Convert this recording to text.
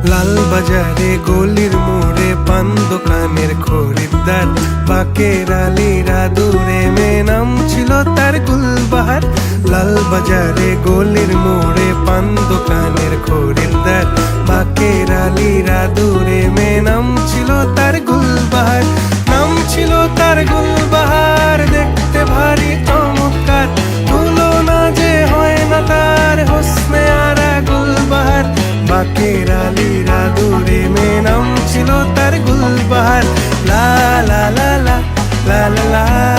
লাল বাজারে গলির মোড়ে পান দোকানের খরিদ্দার, বাকের আলীরা দূরে মে নাম ছিল তার গুলবাহার। লাল বাজারে গলির মোড়ে পান দোকানের খরিদ্দার, বাকের আলীরা দূরে মে নাম ছিল তার গুলবাহার। নাম ছিল তার গুলবাহার, দেখতে ভারী চমৎকার, তুলনা যে হয় না তার হোসনে আরা গুলবাহার। বাকের আলীরা দূরে মে নাম ছিল তার গুলবাহার। লা লা লা লা লা লা লা।